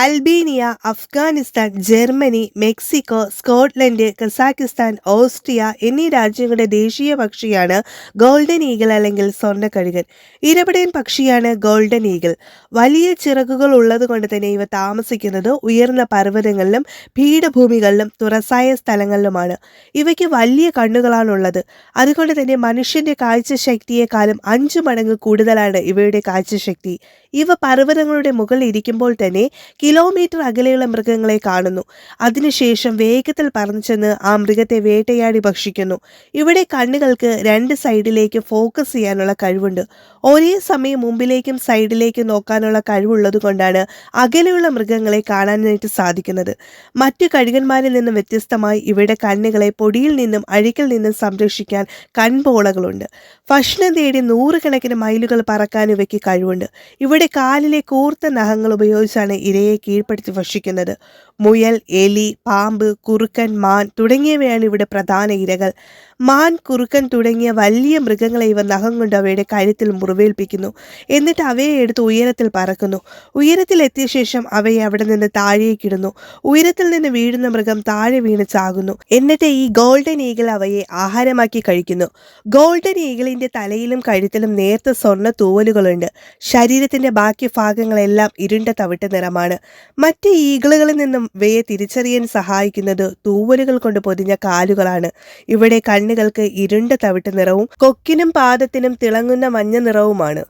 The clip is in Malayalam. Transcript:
Albania, Afghanistan, Germany, Mexico, Scotland, Kazakhstan, Austria എന്നീ രാജ്യങ്ങളുടെ ദേശീയ പക്ഷിയാണ് ഗോൾഡൻ ഈഗിൾ അല്ലെങ്കിൽ സ്വർണ്ണക്കഴുകൻ. ഇരപിടിയൻ പക്ഷിയാണ് ഗോൾഡൻ ഈഗിൾ. വലിയ ചിറകുകൾ ഉള്ളതുകൊണ്ട് തന്നെ ഇവ താമസിക്കുന്നത് ഉയർന്ന പർവ്വതങ്ങളിലും പീഠഭൂമികളിലും തുറസായ സ്ഥലങ്ങളിലുമാണ്. ഇവയ്ക്ക് വലിയ കണ്ണുകളാണുള്ളത്. അതുകൊണ്ട് തന്നെ മനുഷ്യന്റെ കാഴ്ചശക്തിയെക്കാളും 5 മടങ്ങ് കൂടുതലാണ് ഇവയുടെ കാഴ്ചശക്തി. ഇവ പർവ്വതങ്ങളുടെ മുകളിൽ ഇരിക്കുമ്പോൾ തന്നെ കിലോമീറ്റർ അകലെയുള്ള മൃഗങ്ങളെ കാണുന്നു. അതിനുശേഷം വേഗത്തിൽ പറന്നു ചെന്ന് ആ മൃഗത്തെ വേട്ടയാടി ഭക്ഷിക്കുന്നു. ഇവിടെ കണ്ണുകൾക്ക് 2 സൈഡിലേക്ക് ഫോക്കസ് ചെയ്യാനുള്ള കഴിവുണ്ട്. ഒരേ സമയം മുമ്പിലേക്കും സൈഡിലേക്കും നോക്കാനുള്ള കഴിവുള്ളത് കൊണ്ടാണ് അകലെയുള്ള മൃഗങ്ങളെ കാണാനായിട്ട് സാധിക്കുന്നത്. മറ്റു കഴുകന്മാരിൽ നിന്നും വ്യത്യസ്തമായി ഇവയുടെ കണ്ണുകളെ പൊടിയിൽ നിന്നും അഴുക്കിൽ നിന്നും സംരക്ഷിക്കാൻ കൺപോളകളുണ്ട്. ഭക്ഷണം തേടി 100 കണക്കിന് മൈലുകൾ പറക്കാൻ ഇവയ്ക്ക് കഴിവുണ്ട്. ഇവിടെ കാലിലെ കൂർത്ത നഖങ്ങൾ ഉപയോഗിച്ചാണ് ഇരയെ കീഴ്പ്പെടുത്തി ഭക്ഷിക്കുന്നത്. മുയൽ, എലി, പാമ്പ്, കുറുക്കൻ, മാൻ തുടങ്ങിയവയാണ് ഇവിടെ പ്രധാന ഇരകൾ. മാൻ, കുറുക്കൻ തുടങ്ങിയ വലിയ മൃഗങ്ങളെ ഇവ നഖം കൊണ്ട് അവയുടെ കഴുത്തിൽ മുറിവേൽപ്പിക്കുന്നു. എന്നിട്ട് അവയെ എടുത്ത് ഉയരത്തിൽ പറക്കുന്നു. ഉയരത്തിൽ എത്തിയ ശേഷം അവയെ അവിടെ നിന്ന് താഴേക്കിടുന്നു. ഉയരത്തിൽ നിന്ന് വീഴുന്ന മൃഗം താഴെ വീണ് ചാകുന്നു. എന്നിട്ട് ഈ ഗോൾഡൻ ഈഗിൾ അവയെ ആഹാരമാക്കി കഴിക്കുന്നു. ഗോൾഡൻ ഈഗിളിന്റെ തലയിലും കഴുത്തിലും നേർത്ത സ്വർണ്ണ തൂവലുകളുണ്ട്. ശരീരത്തിന്റെ ബാക്കി ഭാഗങ്ങളെല്ലാം ഇരുണ്ട തവിട്ട് നിറമാണ്. മറ്റ് ഈഗിളുകളിൽ നിന്നും ഇവയെ തിരിച്ചറിയാൻ സഹായിക്കുന്നത് തൂവലുകൾ കൊണ്ട് പൊതിഞ്ഞ കാലുകളാണ്. ഇവിടെ കണ്ണുകൾക്ക് ഇരുണ്ട തവിട്ട് നിറവും കൊക്കിനും പാദത്തിനും തിളങ്ങുന്ന മഞ്ഞ നിറവുമാണ്.